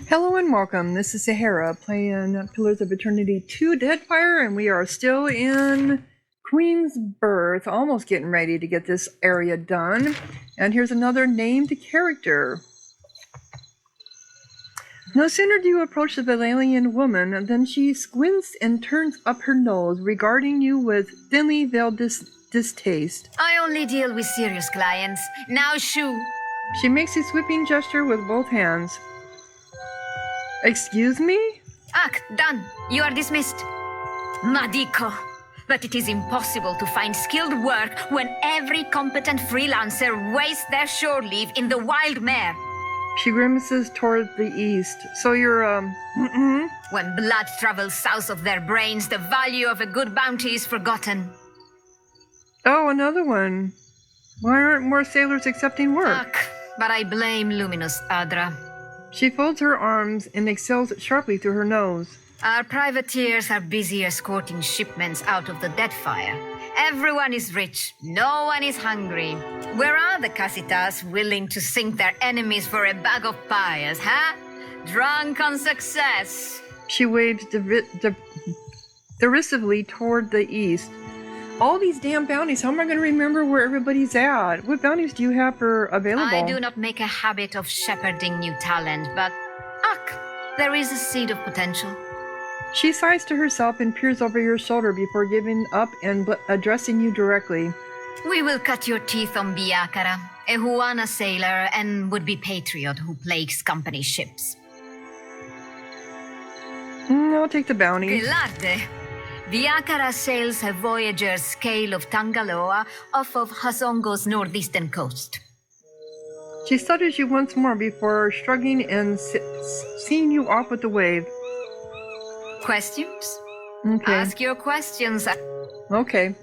Hello and welcome. This is Sahara playing Pillars of Eternity 2 Deadfire, and we are still in Queen's Birth, almost getting ready to get this area done. And here's another named character. No sooner do you approach the Valalian woman than she squints and turns up her nose, regarding you with thinly veiled distaste. I only deal with serious clients. Now shoo! She makes a sweeping gesture with both hands. Excuse me? Act done. You are dismissed. Madico. But it is impossible to find skilled work when every competent freelancer wastes their shore leave in the wild mare. She grimaces toward the east. So you're, When blood travels south of their brains, the value of a good bounty is forgotten. Oh, another one. Why aren't more sailors accepting work? Ugh, but I blame Luminous Adra. She folds her arms and exhales sharply through her nose. Our privateers are busy escorting shipments out of the Deadfire. Everyone is rich, no one is hungry. Where are the casitas willing to sink their enemies for a bag of pyres, huh? Drunk on success. She waves derisively toward the east. All these damn bounties, how am I going to remember where everybody's at? What bounties do you have for available? I do not make a habit of shepherding new talent, but there is a seed of potential. She sighs to herself and peers over your shoulder before giving up and addressing you directly. We will cut your teeth on Biakara, a Huana sailor and would-be patriot who plagues company ships. I'll take the bounty. Gilarte! Biakara sails a voyager's scale of Tangaloa off of Hazongo's northeastern coast. She studies you once more before shrugging and seeing you off with the wave. Questions? Okay. Ask your questions. Okay.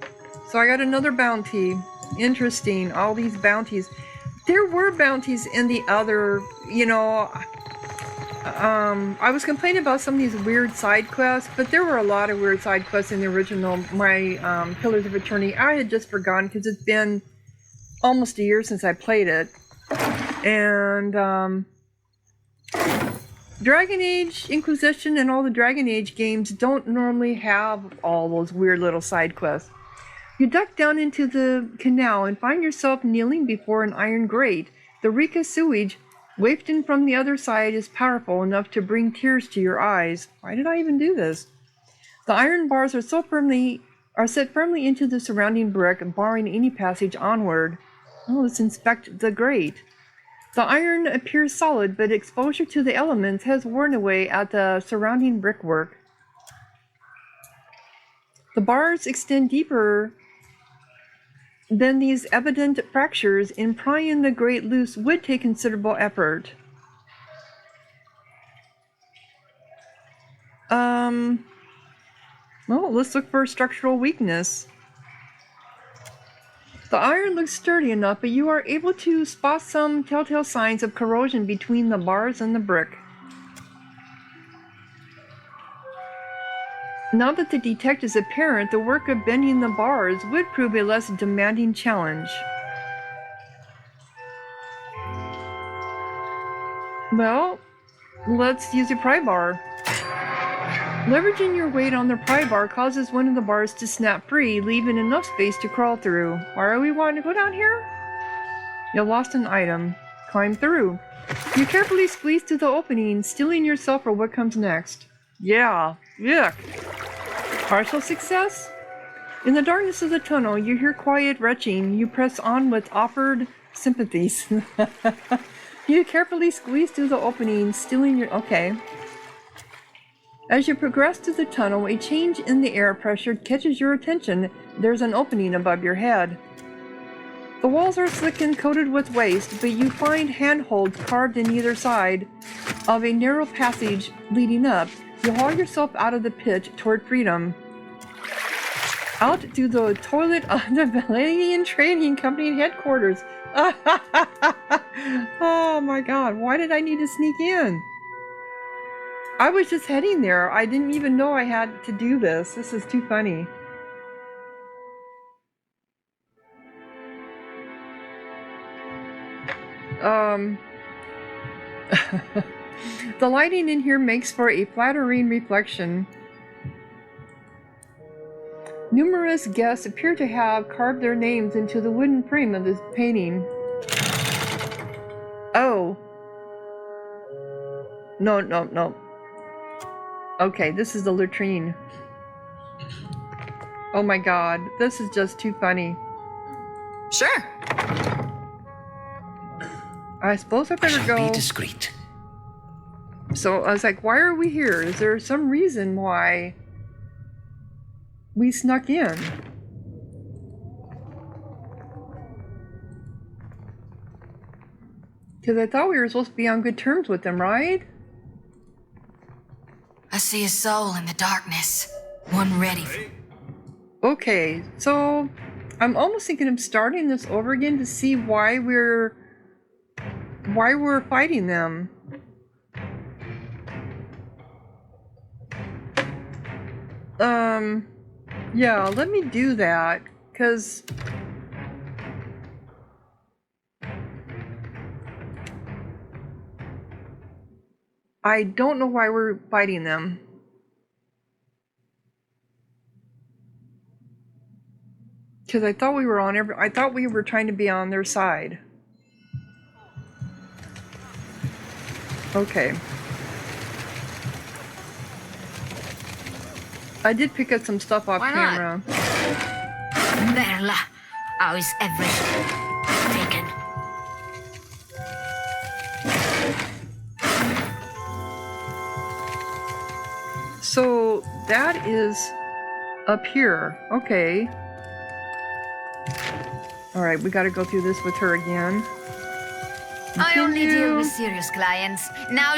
So I got another bounty. Interesting. All these bounties. There were bounties in the other, I was complaining about some of these weird side quests, but there were a lot of weird side quests in the original, Pillars of Eternity. I had just forgotten because it's been almost a year since I played it. And, Dragon Age Inquisition and all the Dragon Age games don't normally have all those weird little side quests. You duck down into the canal and find yourself kneeling before an iron grate. The reek of sewage wafting from the other side is powerful enough to bring tears to your eyes. Why did I even do this? The iron bars are set firmly into the surrounding brick, barring any passage onward. Oh, let's inspect the grate. The iron appears solid, but exposure to the elements has worn away at the surrounding brickwork. The bars extend deeper than these evident fractures, and prying the grate loose would take considerable effort. Well, let's look for structural weakness. The iron looks sturdy enough, but you are able to spot some telltale signs of corrosion between the bars and the brick. Now that the defect is apparent, the work of bending the bars would prove a less demanding challenge. Well, let's use a pry bar. Leveraging your weight on the pry bar causes one of the bars to snap free, leaving enough space to crawl through. Why are we wanting to go down here? You lost an item. Climb through. You carefully squeeze through the opening, steeling yourself for what comes next. Yeah, yuck. Partial success? In the darkness of the tunnel, you hear quiet retching. You press on with offered sympathies. You carefully squeeze through the opening, steeling your... Okay. As you progress through the tunnel, a change in the air pressure catches your attention. There's an opening above your head. The walls are slick and coated with waste, but you find handholds carved in either side of a narrow passage leading up. You haul yourself out of the pit toward freedom. Out through the toilet of the Valalian Trading Company headquarters. Oh my god, why did I need to sneak in? I was just heading there. I didn't even know I had to do this. This is too funny. The lighting in here makes for a flattering reflection. Numerous guests appear to have carved their names into the wooden frame of this painting. Oh. No. Okay, this is the latrine. Oh my god, this is just too funny. Sure. I suppose I better go. Be discreet. So I was like, why are we here? Is there some reason why we snuck in? Because I thought we were supposed to be on good terms with them, right? I see a soul in the darkness. One ready for... Okay, so I'm almost thinking of starting this over again to see why we're fighting them. Yeah, let me do that, because I don't know why we're fighting them. Because I thought we were I thought we were trying to be on their side. Okay. I did pick up some stuff off camera. Merla, how is everything taken? So that is up here. Okay. Alright, we gotta go through this with her again. I only deal with serious clients. Now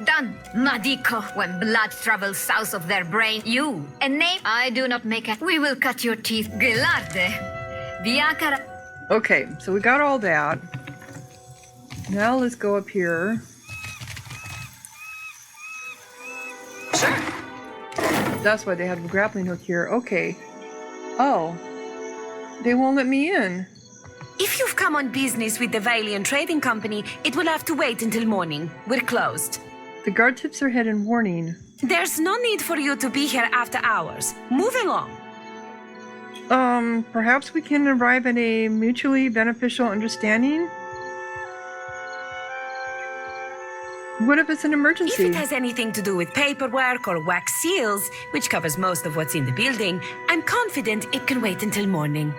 done. Madiko, when blood travels south of their brain, you, a name I do not make it. We will cut your teeth. Gelarde. Viakara. Okay, so we got all that. Now let's go up here. Sure. That's why they have the grappling hook here. Okay. Oh. They won't let me in. If you've come on business with the Valiant Trading Company, it will have to wait until morning. We're closed. The guard tips her head in warning. There's no need for you to be here after hours. Move along. Perhaps we can arrive at a mutually beneficial understanding? What if it's an If emergency? it has anything to do with paperwork or wax seals, which covers most of what's in the building, I'm confident it can wait until morning.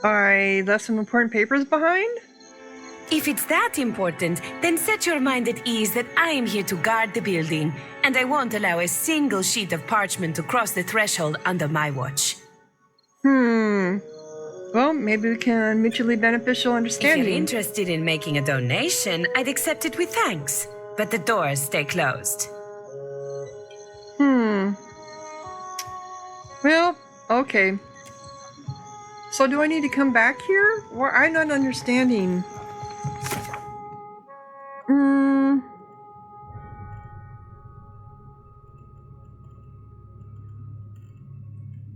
I left some important papers behind? If it's that important, then set your mind at ease that I am here to guard the building, and I won't allow a single sheet of parchment to cross the threshold under my watch. Well, maybe we can mutually beneficial If you're understanding. interested in making a donation, I'd accept it with thanks, but the doors stay closed. Well, okay. So do I need to come back here? Or I'm not understanding.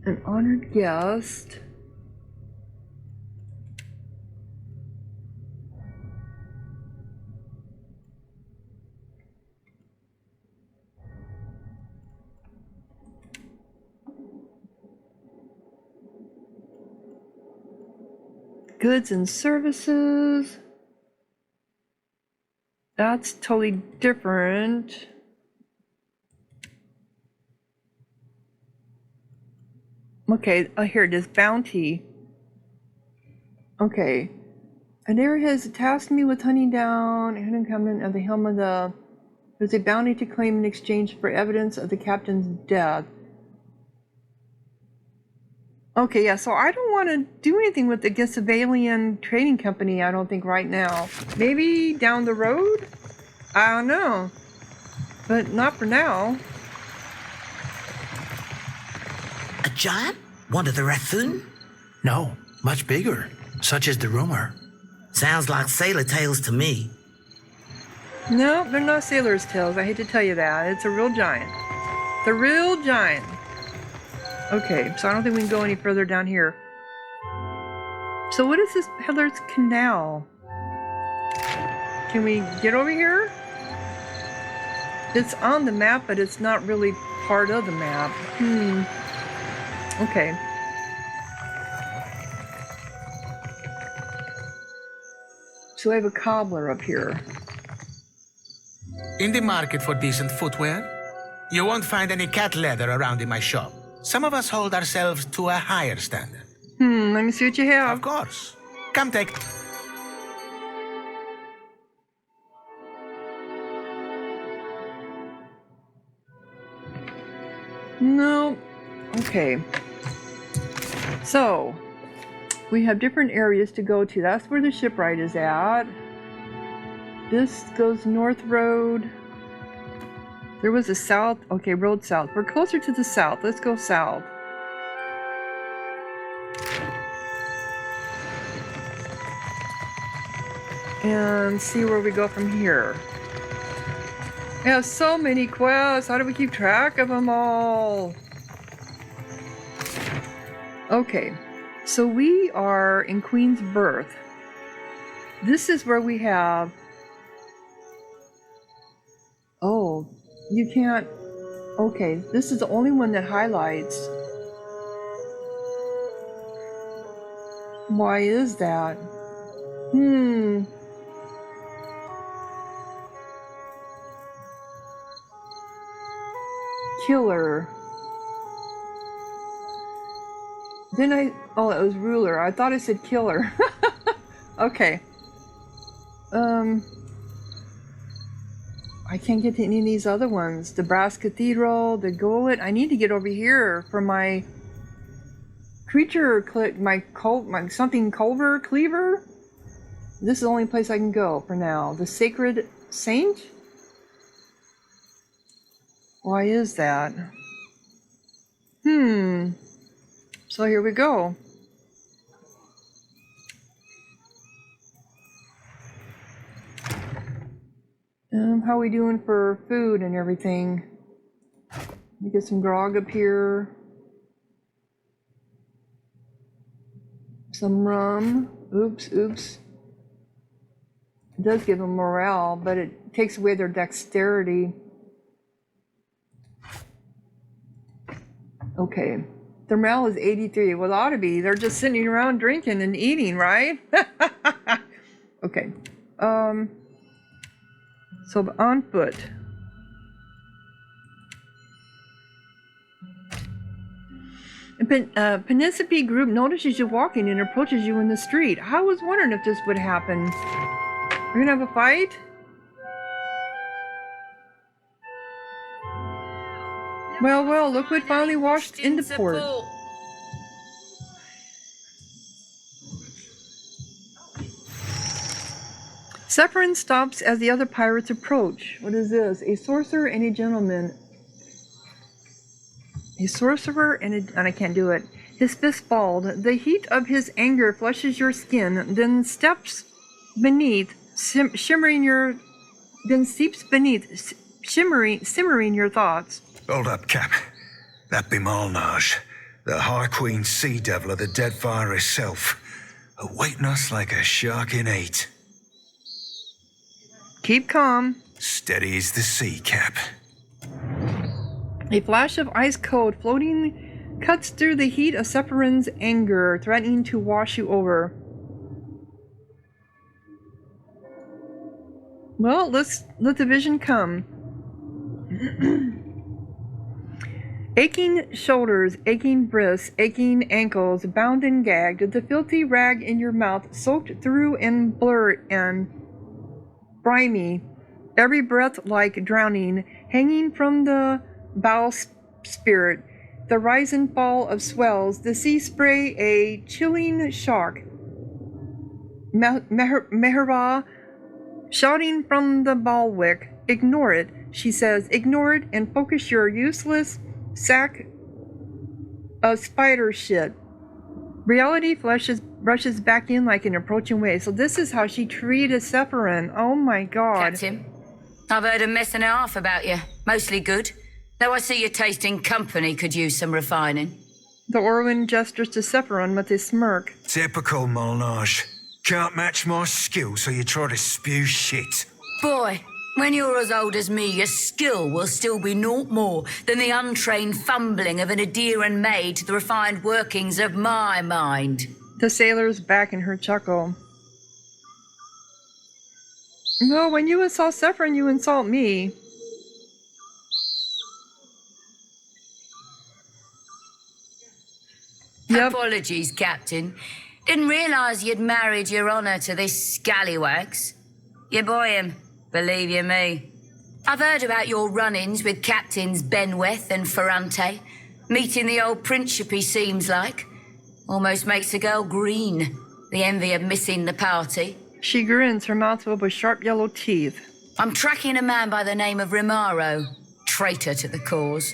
An honored guest. Goods and services. That's totally different. Okay, here it is, bounty. Okay. Adair has tasked me with hunting down an incumbent at the helm of the... There's a bounty to claim in exchange for evidence of the captain's death. Okay, yeah, so I don't want to do anything with the Gisavalian Trading Company, I don't think, right now. Maybe down the road? I don't know. But not for now. A giant? One of the raccoon? No, much bigger. Such is the rumor. Sounds like sailor tales to me. No, they're not sailor's tales. I hate to tell you that. It's a real giant. The real giant. Okay, so I don't think we can go any further down here. So what is this Peddler's Canal? Can we get over here? It's on the map, but it's not really part of the map. Okay. So I have a cobbler up here. In the market for decent footwear? You won't find any cat leather around in my shop. Some of us hold ourselves to a higher standard. Let me see what you have. Of course. Come take... No. Okay. So, we have different areas to go to. That's where the shipwright is at. This goes north road. There was a south. Okay, road south. We're closer to the south. Let's go south. And see where we go from here. I have so many quests. How do we keep track of them all? Okay, so we are in Queen's Berth. This is where we have... Oh, you can't... Okay, this is the only one that highlights. Why is that? Killer. Then oh, it was ruler. I thought I said killer. Okay. I can't get to any of these other ones. The Brass Cathedral, the Gullett. I need to get over here for my creature, my something culver, cleaver. This is the only place I can go for now. The Sacred Saint? Why is that? So here we go. How are we doing for food and everything? Let me get some grog up here. Some rum. Oops. It does give them morale, but it takes away their dexterity. Okay. Their morale is 83. Well, it ought to be. They're just sitting around drinking and eating, right? Okay. So on foot. Penicipe group notices you walking and approaches you in the street. I was wondering if this would happen. We're gonna have a fight? Well, Liquid finally washed into port. Sephirin stops as the other pirates approach. What is this? A sorcerer and a gentleman. A sorcerer and I can't do it. His fist balled. The heat of his anger flushes your skin, then steps beneath, simmering your thoughts. Hold up, Cap. That be Malnage, the High Queen Sea Devil of the Deadfire herself, awaiting us like a shark in hate. Keep calm. Steady as the sea, Cap. A flash of ice cold floating cuts through the heat of Sephirin's anger, threatening to wash you over. Well, let the vision come. Aching shoulders, aching wrists, aching ankles, bound and gagged, the filthy rag in your mouth soaked through and blurred and briny, every breath like drowning, hanging from the bowsprit, the rise and fall of swells, the sea spray a chilling shock. Mehra shouting from the bulwark, ignore it, she says, ignore it and focus your useless sack of spider shit. Reality rushes back in like an approaching wave. So this is how she treated Sephirin. Oh my god. Captain, I've heard a mess and a half about you. Mostly good. Though I see your taste in company could use some refining. The Orwin gestures to Sephirin with a smirk. Typical Malnage. Can't match my skill, so you try to spew shit. Boy, when you're as old as me, your skill will still be naught more than the untrained fumbling of an adherent maid to the refined workings of my mind. The sailor's back in her chuckle. No, when you insult Sephirin, you insult me. Yep. Apologies, Captain. Didn't realise you'd married your honour to this scallywags. You boy him, believe you me. I've heard about your run-ins with Captains Benweth and Ferrante. Meeting the old Principe seems like. Almost makes a girl green. The envy of missing the party. She grins, her mouth filled with sharp yellow teeth. I'm tracking a man by the name of Rimaro. Traitor to the cause.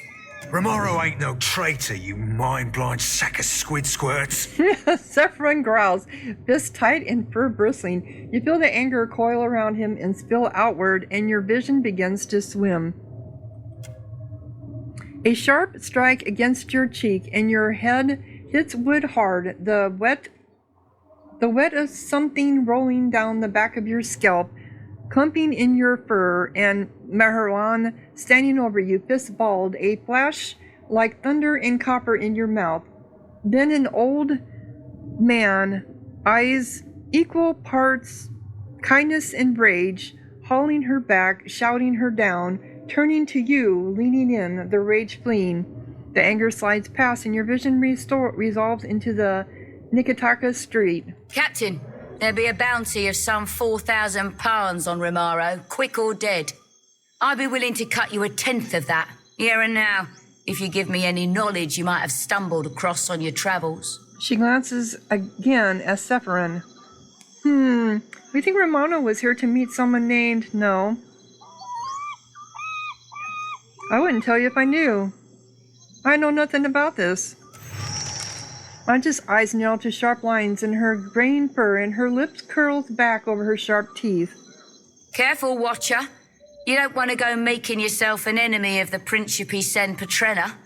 Romaro ain't no traitor, you mind-blind sack of squid squirts. Sephirin growls, fist tight and fur bristling. You feel the anger coil around him and spill outward, and your vision begins to swim. A sharp strike against your cheek, and your head hits wood hard. The wet of something rolling down the back of your scalp, clumping in your fur, and Maharan standing over you, fist balled, a flash like thunder and copper in your mouth. Then an old man, eyes equal parts kindness and rage, hauling her back, shouting her down, turning to you, leaning in, the rage fleeing. The anger slides past, and your vision resolves into the Nikitaka street. Captain, there'll be a bounty of some 4,000 pounds on Rimaro, quick or dead. I'd be willing to cut you 1/10 of that, here and now, if you give me any knowledge you might have stumbled across on your travels. She glances again at Sephirin. We think Romano was here to meet someone named... No. I wouldn't tell you if I knew. I know nothing about this. Mancha's eyes nailed to sharp lines in her graying fur, and her lips curled back over her sharp teeth. Careful, Watcher. You don't want to go making yourself an enemy of the Principe Sen Patrena.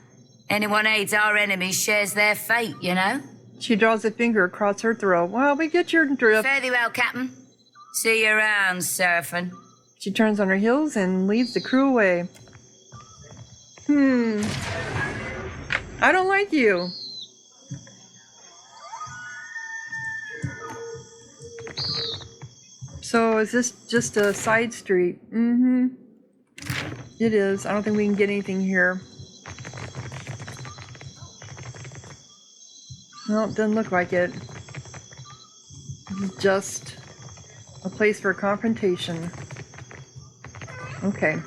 Anyone aids our enemies shares their fate, you know? She draws a finger across her throat. Well, we get your drift. Fare thee well, Captain. See you around, Seraphim. She turns on her heels and leads the crew away. I don't like you. So is this just a side street? It is. I don't think we can get anything here. No, it doesn't look like it. It's just a place for confrontation. Okay.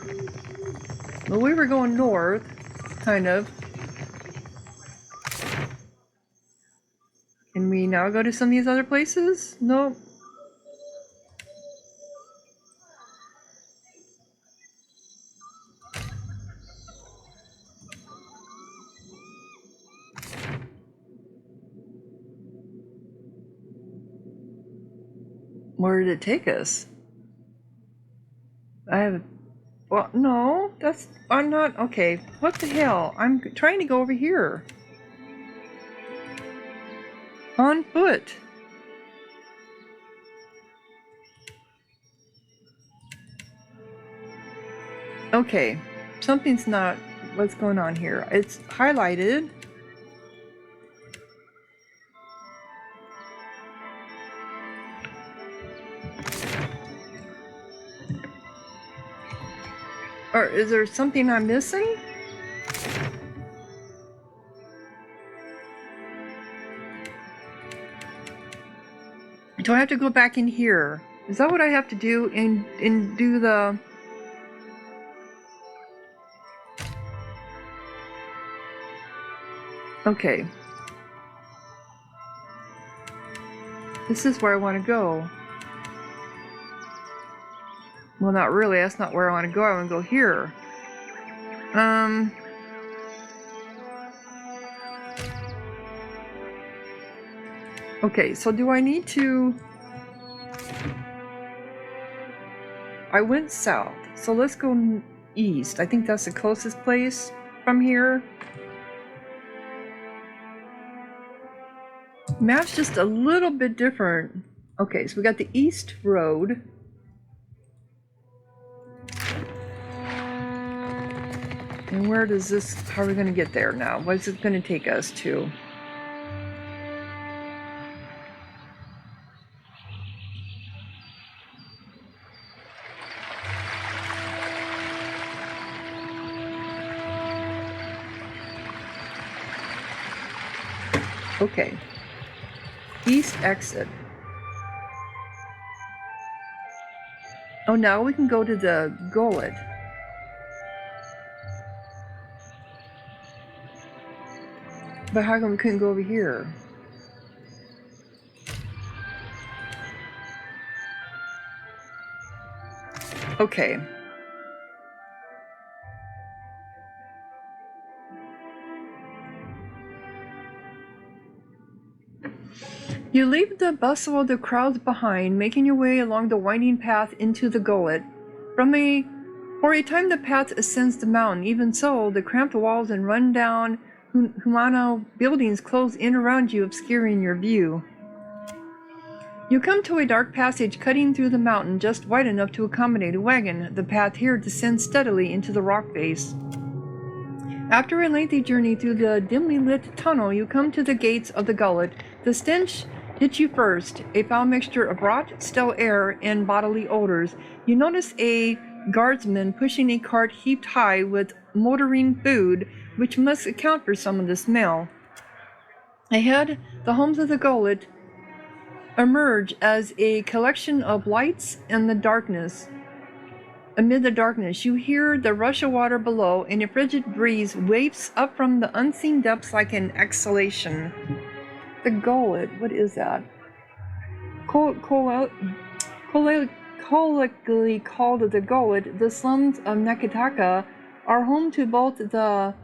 Well, we were going north, kind of. Can we now go to some of these other places? Nope. Where did it take us? Well, no, I'm not, okay. What the hell? I'm trying to go over here. On foot. Okay, something's not, what's going on here? It's highlighted. Or is there something I'm missing? Do I have to go back in here? Is that what I have to do and do the... Okay. This is where I want to go. Well, not really. That's not where I want to go. I want to go here. Okay, so do I need to... I went south, so let's go east. I think that's the closest place from here. Map's just a little bit different. Okay, so we got the East Road. And where does this, how are we going to get there now? What is it going to take us to? Okay. East exit. Oh, now we can go to the Gullett. But how come we couldn't go over here? Okay. You leave the bustle of the crowds behind, making your way along the winding path into the Gullett. For a time the path ascends the mountain. Even so, the cramped walls and run-down Humano buildings close in around you, obscuring your view. You come to a dark passage cutting through the mountain just wide enough to accommodate a wagon. The path here descends steadily into the rock face. After a lengthy journey through the dimly lit tunnel, you come to the gates of the Gullett. The stench hits you first, a foul mixture of rot, stale air, and bodily odors. You notice a guardsman pushing a cart heaped high with motoring food, which must account for some of the smell. Ahead, the homes of the Gullett emerge as a collection of lights in the darkness. Amid the darkness, you hear the rush of water below, and a frigid breeze wafts up from the unseen depths like an exhalation. The Gullett, what is that? Colloquially called the Gullett, the slums of Nakataka are home to both the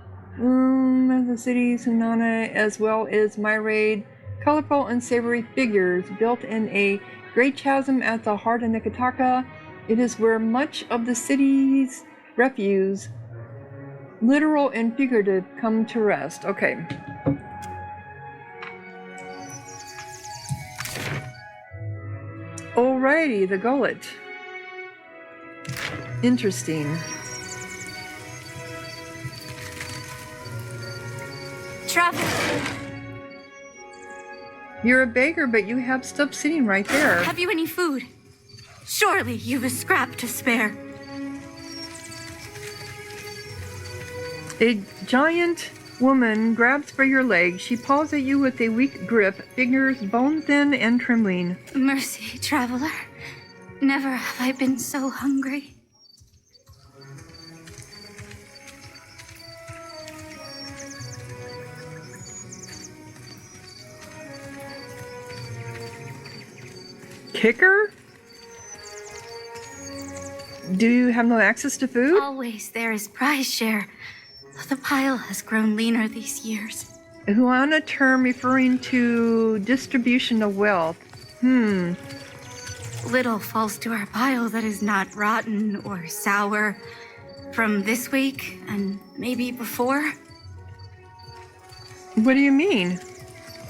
city's Hunana as well as myriad colorful and savory figures built in a great chasm at the heart of Nakataka. It is where much of the city's refuse, literal and figurative, come to rest. Okay. Alrighty, the Gullett. Interesting. Travel. You're a beggar, but you have stuff sitting right there. Have you any food? Surely you've a scrap to spare. A giant woman grabs for your leg. She paws at you with a weak grip, fingers bone thin and trembling. Mercy, traveler. Never have I been so hungry. Kicker? Do you have no access to food? Always there is prize share, though the pile has grown leaner these years. A Huana term referring to distribution of wealth. Little falls to our pile that is not rotten or sour from this week and maybe before. What do you mean?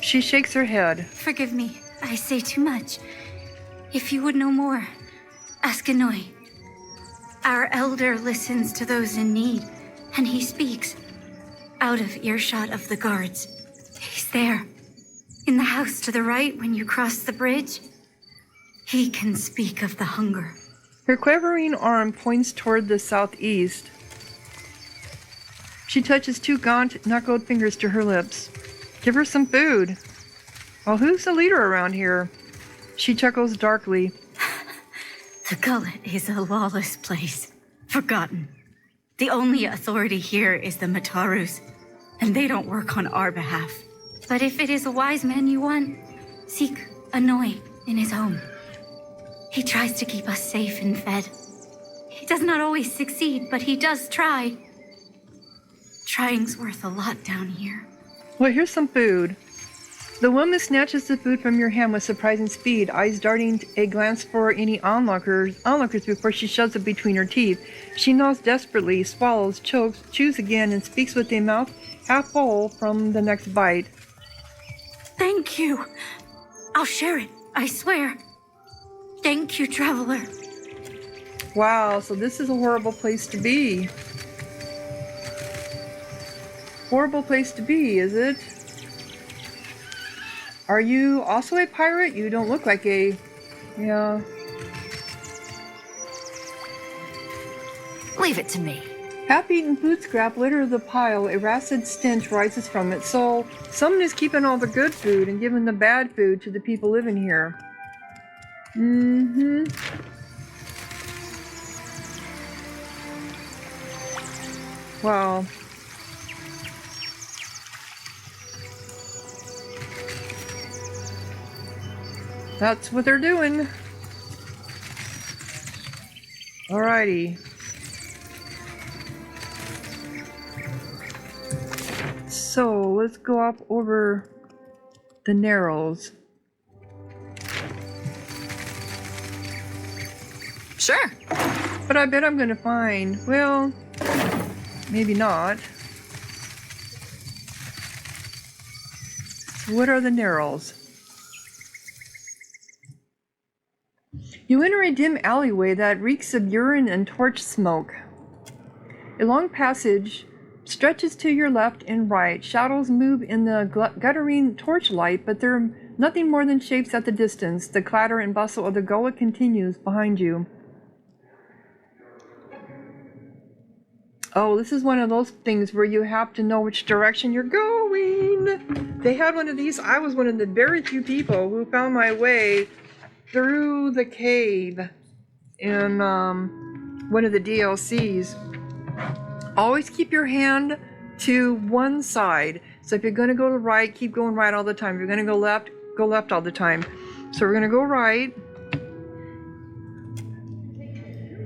She shakes her head. Forgive me, I say too much. If you would know more, ask Anoi. Our elder listens to those in need, and he speaks out of earshot of the guards. He's there, in the house to the right when you cross the bridge. He can speak of the hunger. Her quivering arm points toward the southeast. She touches two gaunt, knuckled fingers to her lips. Give her some food. Well, who's the leader around here? She chuckles darkly. The Gullett is a lawless place, forgotten. The only authority here is the Matarus, and they don't work on our behalf. But if it is a wise man you want, seek Anoi in his home. He tries to keep us safe and fed. He does not always succeed, but he does try. Trying's worth a lot down here. Well, here's some food. The woman snatches the food from your hand with surprising speed, eyes darting a glance for any onlookers before she shoves it between her teeth. She gnaws desperately, swallows, chokes, chews again, and speaks with a mouth half full from the next bite. Thank you. I'll share it, I swear. Thank you, traveler. Wow, so this is a horrible place to be. Horrible place to be, is it? Are you also a pirate? You don't look like a... Yeah. Leave it to me. Half-eaten food scrap litter the pile. A rancid stench rises from it. So, someone is keeping all the good food and giving the bad food to the people living here. Mm-hmm. Wow. That's what they're doing. Alrighty. So, let's go up over the Narrows. Sure. But I bet I'm gonna find, well, maybe not. So what are the Narrows? You enter a dim alleyway that reeks of urine and torch smoke. A long passage stretches to your left and right. Shadows move in the guttering torchlight, but they're nothing more than shapes at the distance. The clatter and bustle of the Gullett continues behind you. Oh, this is one of those things where you have to know which direction you're going. They had one of these. I was one of the very few people who found my way through the cave in one of the DLCs. Always keep your hand to one side. So if you're going to go to the right, keep going right all the time. If you're going to go left all the time. So we're going to go right.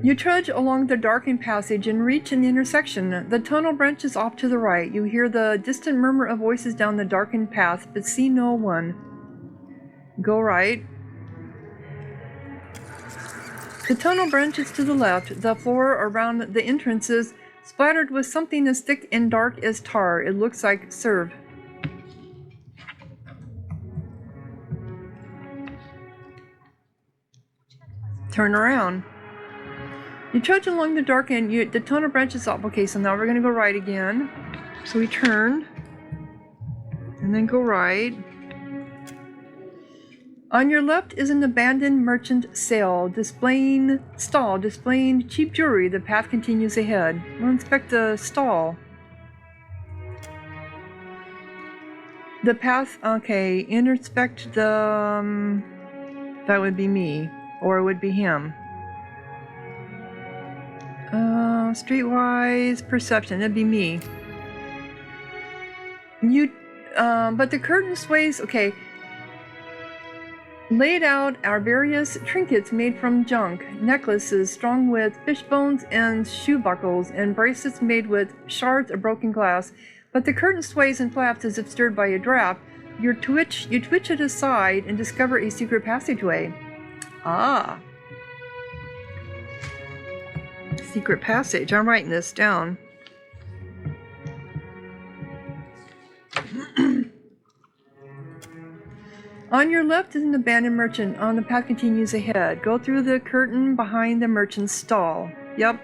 You trudge along the darkened passage and reach an intersection. The tunnel branches off to the right. You hear the distant murmur of voices down the darkened path, but see no one. Go right. The tunnel branches to the left. The floor around the entrance is splattered with something as thick and dark as tar. It looks like serve. Turn around. You trudge along the dark end. The tunnel branches off. Okay, so now we're going to go right again. So we turn. And then go right. On your left is an abandoned merchant stall displaying cheap jewelry. The path continues ahead. We'll inspect the stall. The path, okay, inspect the, that would be me, or it would be him. Streetwise perception, that'd be me. But the curtain sways, okay. Laid out are various trinkets made from junk, necklaces strung with fish bones and shoe buckles, and bracelets made with shards of broken glass. But the curtain sways and flaps as if stirred by a draft. You twitch it aside and discover a secret passageway. Ah. Secret passage. I'm writing this down. On your left is an abandoned merchant. On the path continues ahead. Go through the curtain behind the merchant's stall. Yep.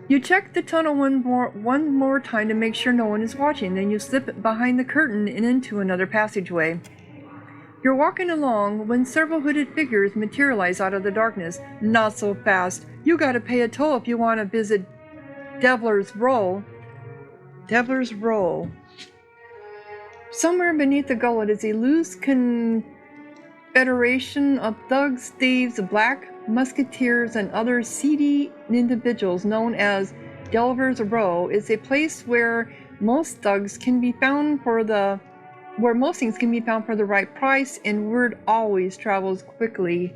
You check the tunnel one more time to make sure no one is watching. Then you slip behind the curtain and into another passageway. You're walking along when several hooded figures materialize out of the darkness. Not so fast. You gotta pay a toll if you want to visit Devil's Row. Devil's Row. Somewhere beneath the Gullett is a loose confederation of thugs, thieves, black musketeers, and other seedy individuals known as Devil's Row. It's a place where most things can be found for the right price, and word always travels quickly.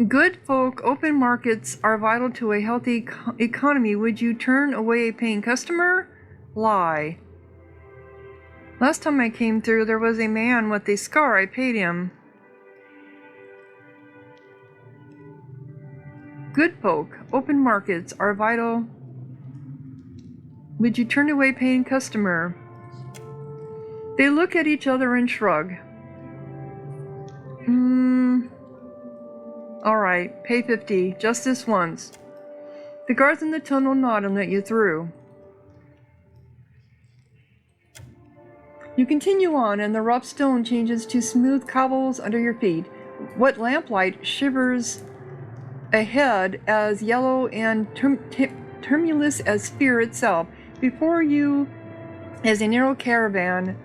Good folk, open markets are vital to a healthy economy. Would you turn away a paying customer? Lie. Last time I came through, there was a man with a scar. I paid him. Good folk, open markets are vital. Would you turn away a paying customer? They look at each other and shrug. Alright, pay 50, just this once. The guards in the tunnel nod and let you through. You continue on, and the rough stone changes to smooth cobbles under your feet. What lamplight shivers ahead as yellow and tremulous as fear itself. Before you is a narrow cavern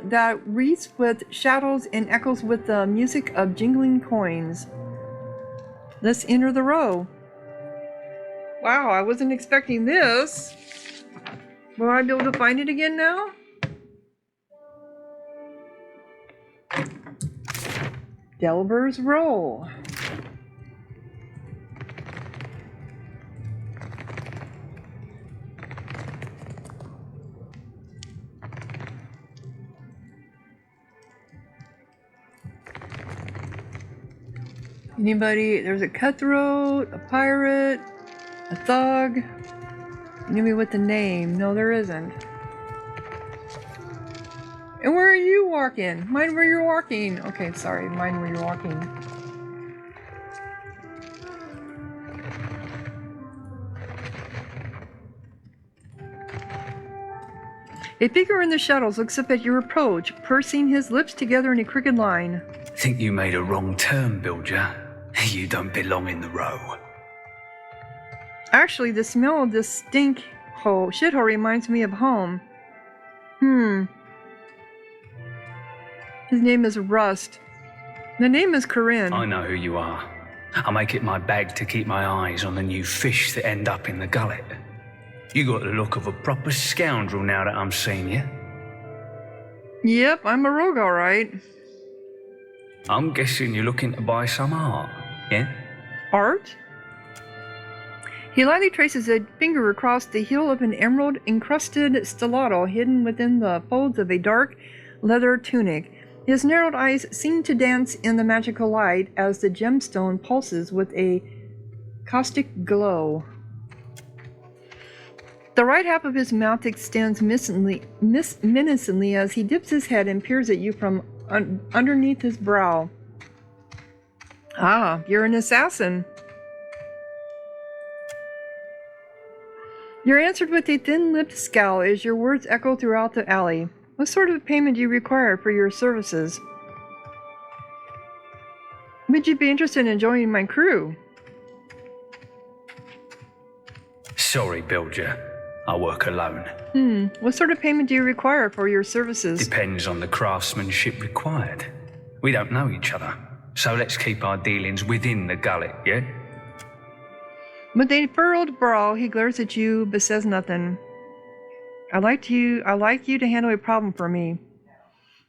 that wreathes with shadows and echoes with the music of jingling coins. Let's enter the row. Wow, I wasn't expecting this. Will I be able to find it again now? Delver's Roll. Anybody? There's a cutthroat, a pirate, a thug. Anybody with the name? No, there isn't. And where are you walking? Mind where you're walking. Okay, sorry. Mind where you're walking. A figure in the shadows looks up at your approach, pursing his lips together in a crooked line. Think you made a wrong turn, Bilger. You don't belong in the row. Actually, the smell of this shithole reminds me of home. His name is Rust. The name is Corinne. I know who you are. I make it my bag to keep my eyes on the new fish that end up in the gullet. You got the look of a proper scoundrel now that I'm seeing you. Yep, I'm a rogue, all right. I'm guessing you're looking to buy some art, yeah? Art? He lightly traces a finger across the heel of an emerald-encrusted stiletto hidden within the folds of a dark leather tunic. His narrowed eyes seem to dance in the magical light as the gemstone pulses with a caustic glow. The right half of his mouth extends menacingly as he dips his head and peers at you from underneath his brow. Ah, you're an assassin. You're answered with a thin-lipped scowl as your words echo throughout the alley. What sort of payment do you require for your services? Would you be interested in joining my crew? Sorry, Bilger. I work alone. What sort of payment do you require for your services? Depends on the craftsmanship required. We don't know each other, so let's keep our dealings within the gullet, yeah? With a furrowed brow, he glares at you but says nothing. I'd like you to handle a problem for me.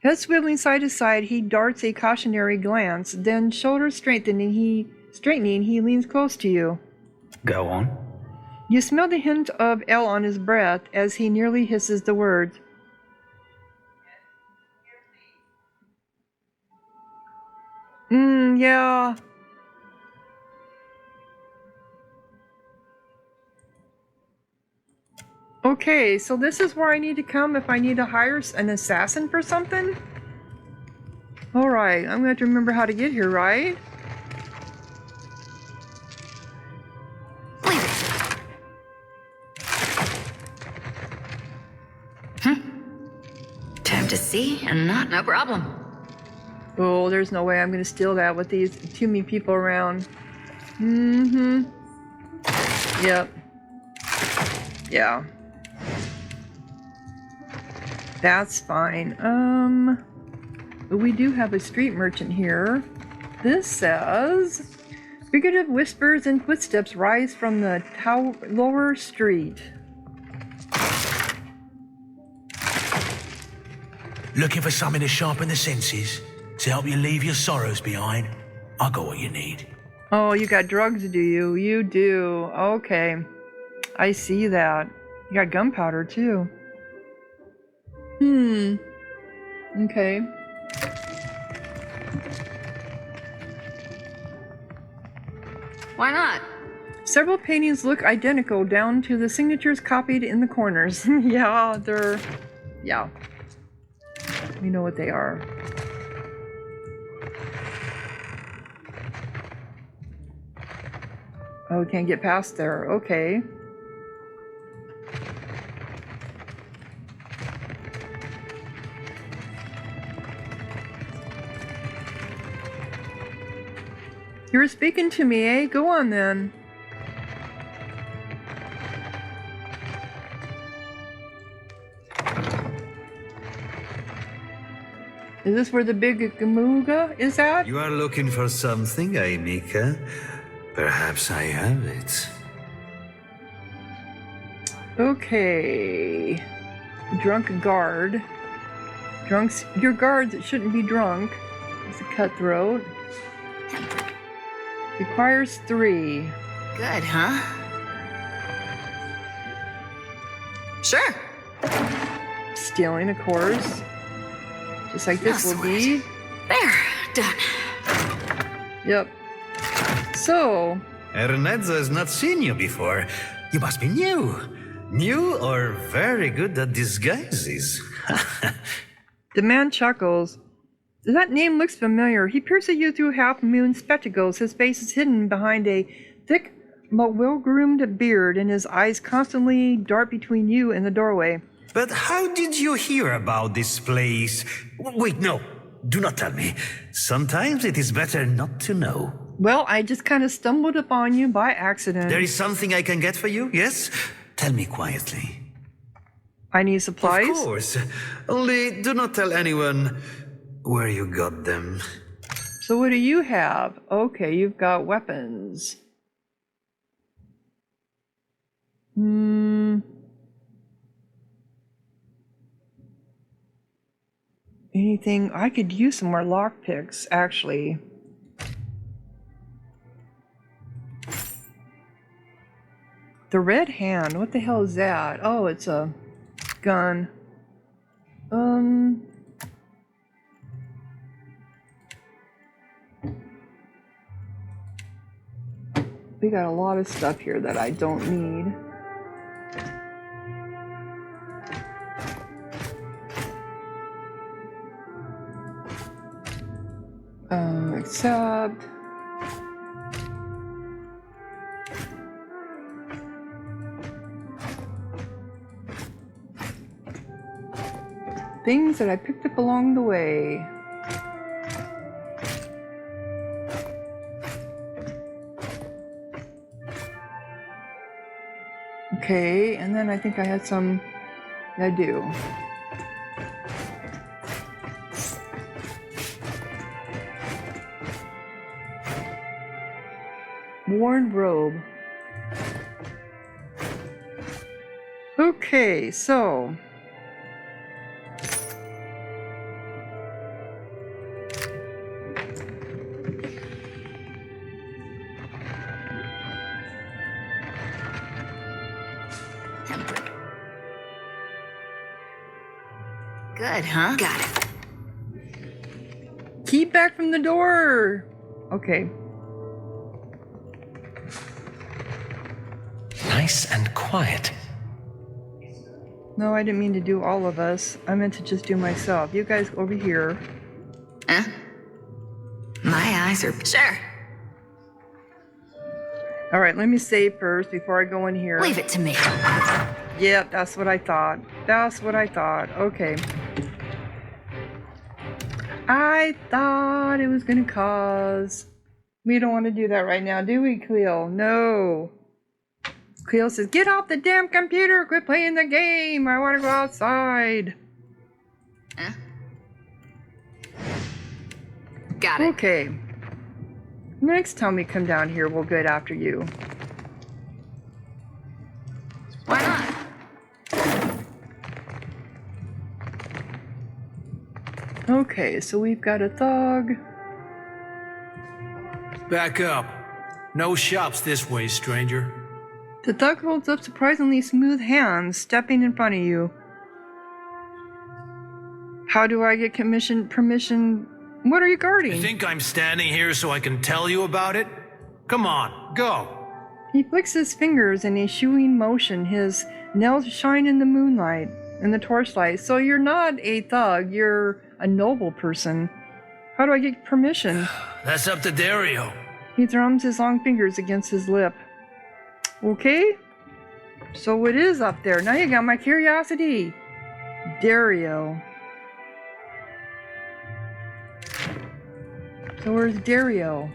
Head swiveling side to side, he darts a cautionary glance, then shoulders straightening, he leans close to you. Go on. You smell the hint of ale on his breath as he nearly hisses the words. Yeah. Okay, so this is where I need to come if I need to hire an assassin for something? Alright, I'm going to have to remember how to get here, right? Time to see and not no problem. Oh, there's no way I'm going to steal that with these too many people around. Yep. Yeah. That's fine. But we do have a street merchant here. This says, figurative whispers and footsteps rise from the lower street. Looking for something to sharpen the senses? To help you leave your sorrows behind? I got what you need. Oh, you got drugs, do you? You do. Okay. I see that. You got gunpowder, too. Okay. Why not? Several paintings look identical down to the signatures copied in the corners. Yeah, they're... yeah. We know what they are. Oh, can't get past there. Okay. You were speaking to me, eh? Go on then. Is this where the big Gamuga is at? You are looking for something, eh, Mika? Perhaps I have it. Okay. Drunk guard. Drunks, your guards that shouldn't be drunk. It's a cutthroat. Requires 3. Good, huh? Sure. Stealing, of course. Just like this will be. There, done. Yep. So. Ernezzo has not seen you before. You must be new. New or very good at disguises. The man chuckles. That name looks familiar. He peers at you through half-moon spectacles. His face is hidden behind a thick but well-groomed beard, and his eyes constantly dart between you and the doorway. But how did you hear about this place? Wait, no. Do not tell me. Sometimes it is better not to know. Well, I just kind of stumbled upon you by accident. There is something I can get for you, yes? Tell me quietly. I need supplies? Of course. Only do not tell anyone where you got them. So what do you have? Okay, you've got weapons. Anything? I could use some more lockpicks, actually. The red hand, what the hell is that? Oh, it's a gun. We got a lot of stuff here that I don't need. Except... things that I picked up along the way. Okay, and then I think I had some... I do. Worn robe. Okay, so... Good, huh? Got it. Keep back from the door! Okay. Nice and quiet. No, I didn't mean to do all of us. I meant to just do myself. You guys over here. Huh? My eyes are... Sure. Alright, let me save first before I go in here. Leave it to me. Yep, that's what I thought. That's what I thought. Okay. I thought it was gonna cause... We don't want to do that right now, do we, Cleo? No. Cleo says, get off the damn computer! Quit playing the game! I want to go outside! Huh? Got it. Okay. Next time we come down here, we'll get after you. Why not? Okay, so we've got a thug. Back up. No shops this way, stranger. The thug holds up surprisingly smooth hands, stepping in front of you. How do I get permission? What are you guarding? You think I'm standing here so I can tell you about it? Come on, go. He flicks his fingers in a shooing motion. His nails shine in the moonlight, in the torchlight. So you're not a thug, you're a noble person. How do I get permission? That's up to Dario. He thrums his long fingers against his lip. Okay. So it is up there. Now you got my curiosity. Dario. So where's Dario?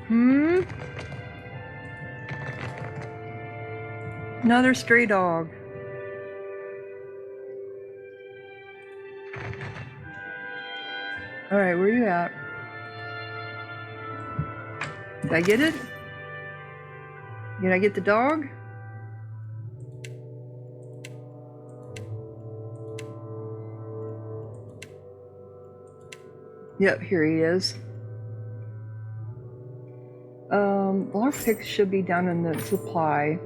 Another stray dog. Alright, where are you at? Did I get it? Did I get the dog? Yep, here he is. Lockpicks should be down in the supply.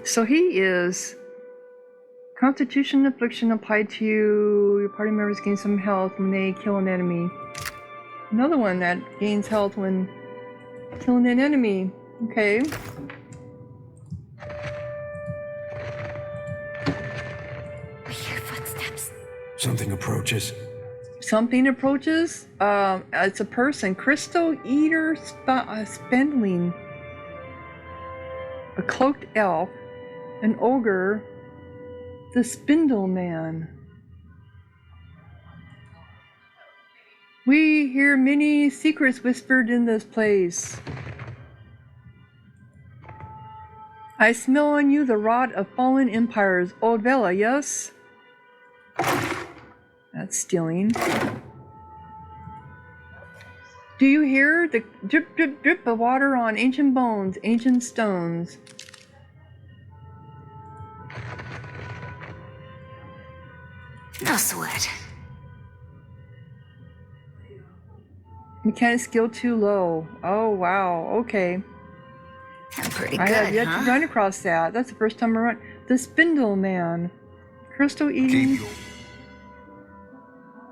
So he is Constitution affliction applied to you. Your party members gain some health when they kill an enemy. Another one that gains health when killing an enemy. Okay. We hear footsteps. Something approaches. Something approaches. It's a person. Crystal Eater Spendling. A cloaked elf. An ogre. The Spindle Man. We hear many secrets whispered in this place. I smell on you the rot of fallen empires. Old Vela, yes? That's stealing. Do you hear the drip, drip, drip of water on ancient bones, ancient stones? No sweat. Mechanic skill too low. Oh wow, okay. I'm pretty good, I have yet huh? to run across that. That's the first time I run. The Spindle Man. Crystal eating.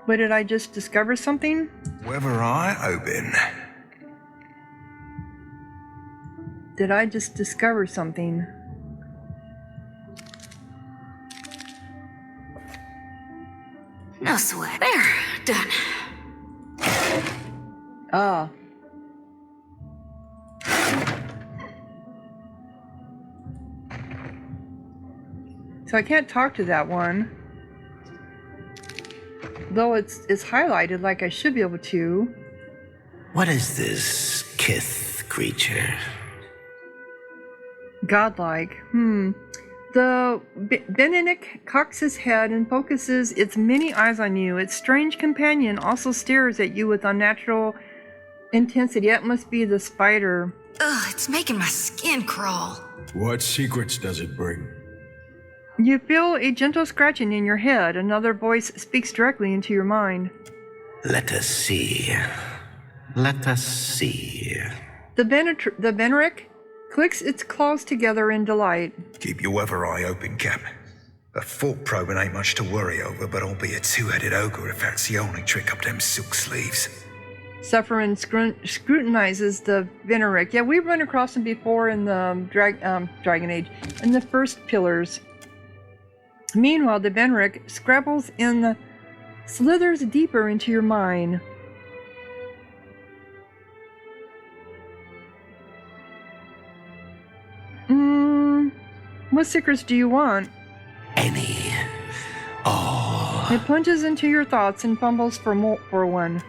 What, did I just discover something? Whether I open. Did I just discover something? No sweat. There, done. Ah. So I can't talk to that one. Though it's highlighted like I should be able to. What is this kith creature? Godlike. The Benedict cocks his head and focuses its many eyes on you. Its strange companion also stares at you with unnatural intensity. It must be the spider. Ugh, it's making my skin crawl. What secrets does it bring? You feel a gentle scratching in your head. Another voice speaks directly into your mind. Let us see. Let us see. The Beneric clicks its claws together in delight. Keep your weather eye open, Cap. A fork probing ain't much to worry over, but I'll be a two-headed ogre if that's the only trick up them silk sleeves. Sufferin scrutinizes the Beneric. Yeah, we've run across him before in the Dragon Age, in the first Pillars. Meanwhile, the Beneric scrabbles and slithers deeper into your mind. What secrets do you want? Any. All. It plunges into your thoughts and fumbles for one.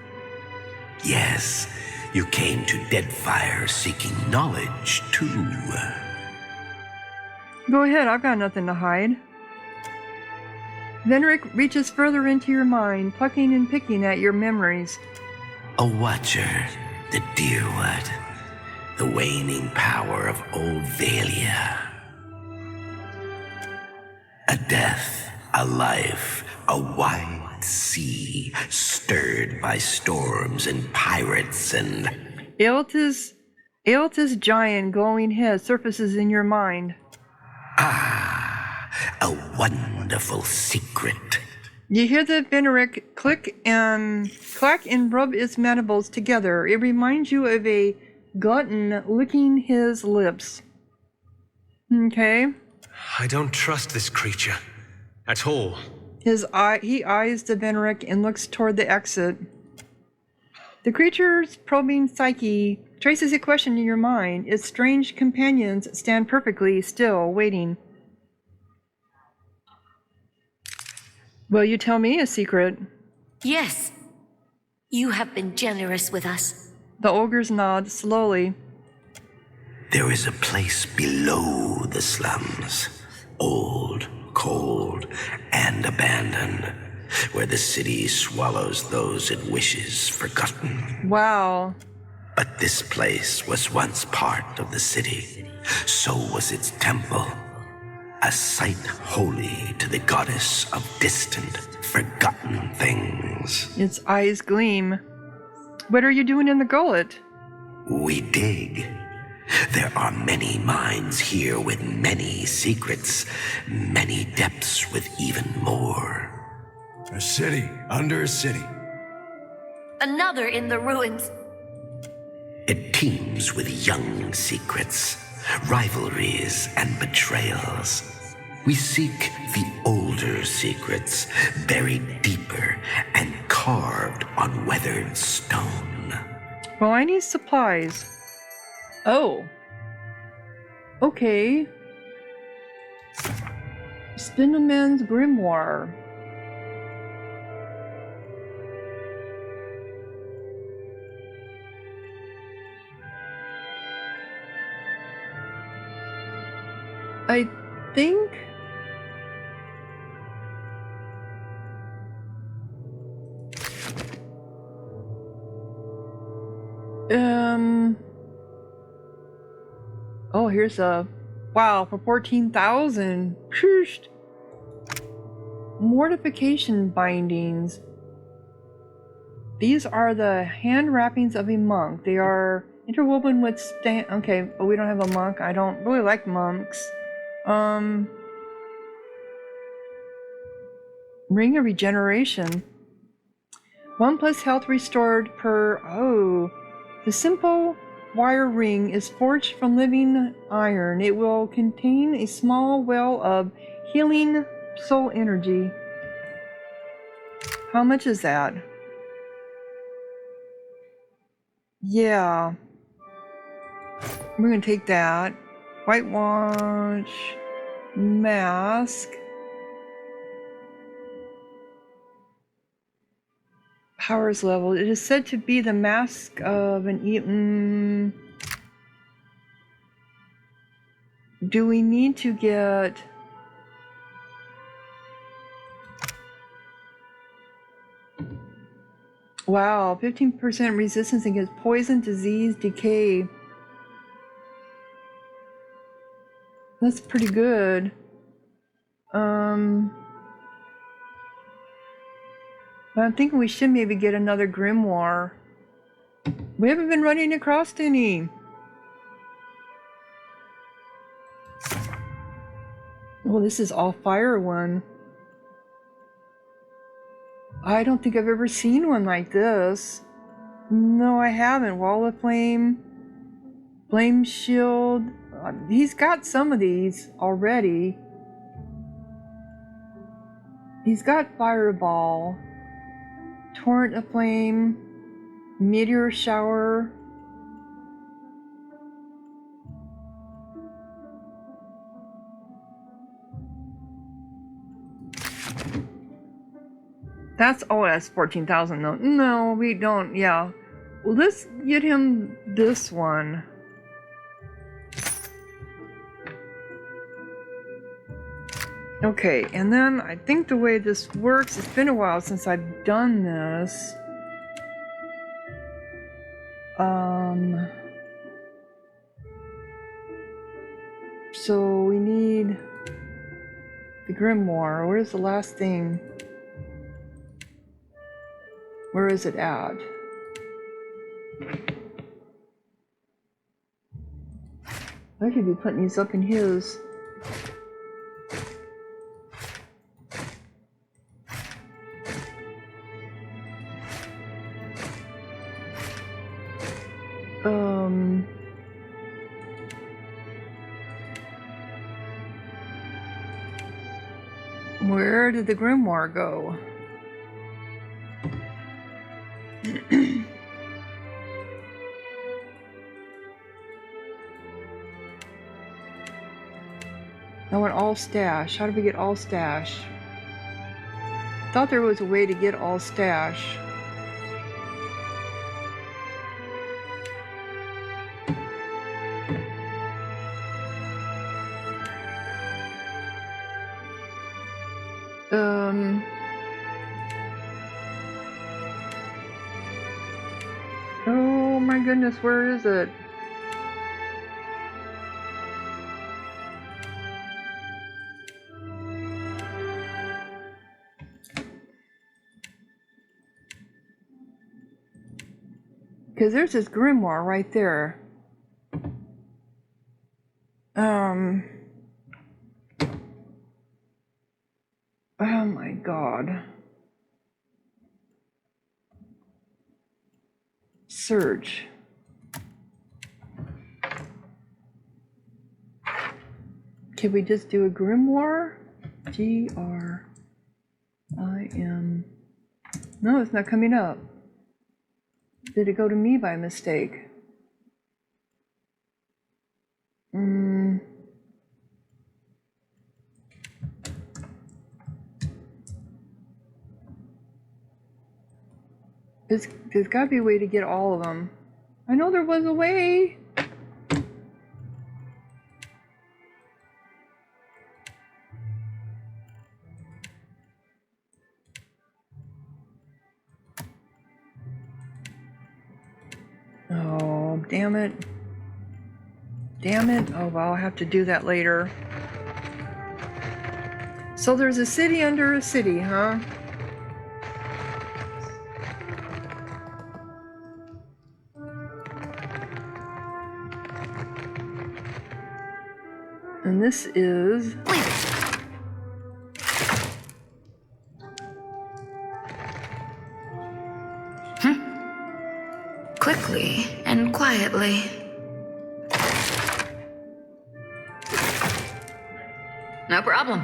Yes, you came to Deadfire seeking knowledge, too. Go ahead, I've got nothing to hide. Beneric reaches further into your mind, plucking and picking at your memories. A watcher, the dear one, the waning power of old Valia. A death, a life, a wide sea, stirred by storms and pirates and... Aelta's giant glowing head surfaces in your mind. Ah, a wonderful secret. You hear the Beneric clack and rub its mandibles together. It reminds you of a glutton licking his lips. Okay. I don't trust this creature. At all. He eyes the Beneric and looks toward the exit. The creature's probing psyche traces a question in your mind. Its strange companions stand perfectly still, waiting. Will you tell me a secret? Yes. You have been generous with us. The ogres nod slowly. There is a place below the slums, old, cold, and abandoned, where the city swallows those it wishes forgotten. Wow. But this place was once part of the city. So was its temple, a site holy to the goddess of distant, forgotten things. Its eyes gleam. What are you doing in the gullet? We dig. There are many mines here with many secrets, many depths with even more. A city under a city. Another in the ruins. It teems with young secrets, rivalries, and betrayals. We seek the older secrets, buried deeper and carved on weathered stone. Well, I need supplies. Oh. Okay. Spindleman's Grimoire. I think... Oh, here's a... Wow, for 14,000. Shoosh. Mortification bindings. These are the hand wrappings of a monk. They are interwoven with okay, but we don't have a monk. I don't really like monks. Ring of Regeneration. 1+ health restored per... Oh. The simple wire ring is forged from living iron. It will contain a small well of healing soul energy. How much is that? Yeah. We're gonna take that. Whitewash. Mask. Powers level. It is said to be the mask of an Eaton. Do we need to get... Wow, 15% resistance against poison, disease, decay. That's pretty good. I'm thinking we should maybe get another grimoire. We haven't been running across any. Well, this is all fire one. I don't think I've ever seen one like this. No, I haven't. Wall of Flame, Flame Shield. He's got some of these already. He's got Fireball, Torrent of Flame, Meteor Shower. That's, oh, that's 14,000 though. No, we don't, yeah. Well, let's get him this one. Okay, and then I think the way this works, it's been a while since I've done this. So we need the grimoire. Where's the last thing? Where is it at? I should be putting these up in his. Where did the grimoire go? I want all stash. How do we get all stash? Thought there was a way to get all stash. Oh my goodness, where is it? Because there's this grimoire right there. Oh my god. Search. Can we just do a grimoire? G-R-I-M. No, it's not coming up. Did it go to me by mistake? There's got to be a way to get all of them. I know there was a way. Oh, damn it. Damn it. Oh, well, I'll have to do that later. So there's a city under a city, huh? And this is... Quickly and quietly. No problem.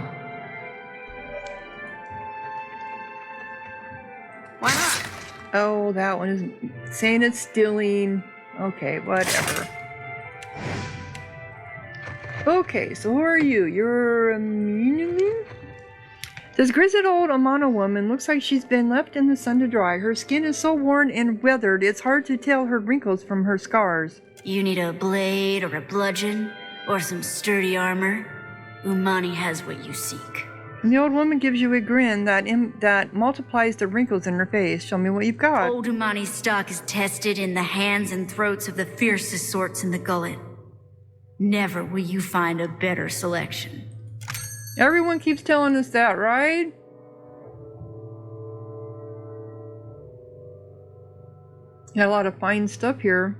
Why not? Oh, that one is saying it's stealing. Okay, whatever. Okay, so who are you? You're a This grizzled old Amana woman looks like she's been left in the sun to dry. Her skin is so worn and weathered, it's hard to tell her wrinkles from her scars. You need a blade or a bludgeon or some sturdy armor. Umani has what you seek. And the old woman gives you a grin that multiplies the wrinkles in her face. Show me what you've got. Old Umani's stock is tested in the hands and throats of the fiercest sorts in the Gullett. Never will you find a better selection. Everyone keeps telling us that, right? Got a lot of fine stuff here.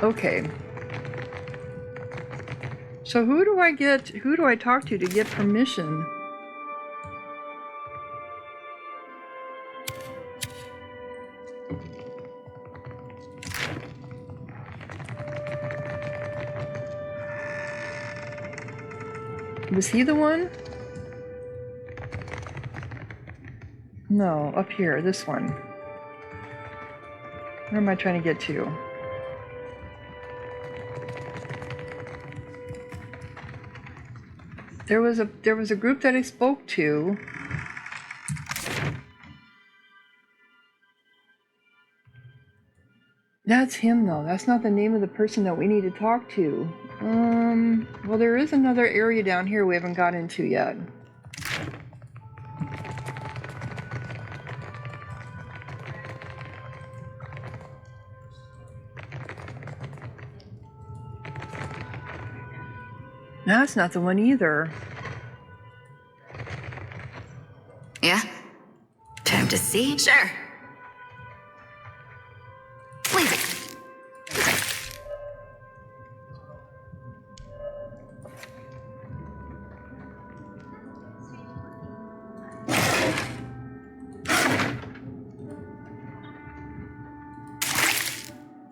Okay. So who do I talk to get permission? Was he the one? No, up here, this one. Where am I trying to get to? There was a group that I spoke to. That's him though. That's not the name of the person that we need to talk to. Well, there is another area down here we haven't got into yet. That's not the one either. Yeah? Time to see? Sure. Please.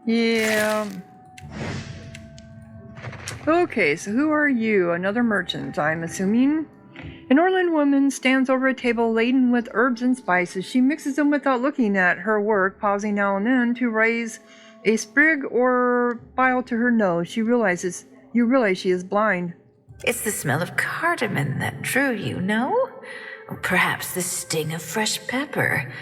Yeah. Okay, so who are you? Another merchant, I'm assuming? An Orland woman stands over a table laden with herbs and spices. She mixes them without looking at her work, pausing now and then to raise a sprig or bile to her nose. You realize she is blind. It's the smell of cardamom that drew you, no? Or perhaps the sting of fresh pepper.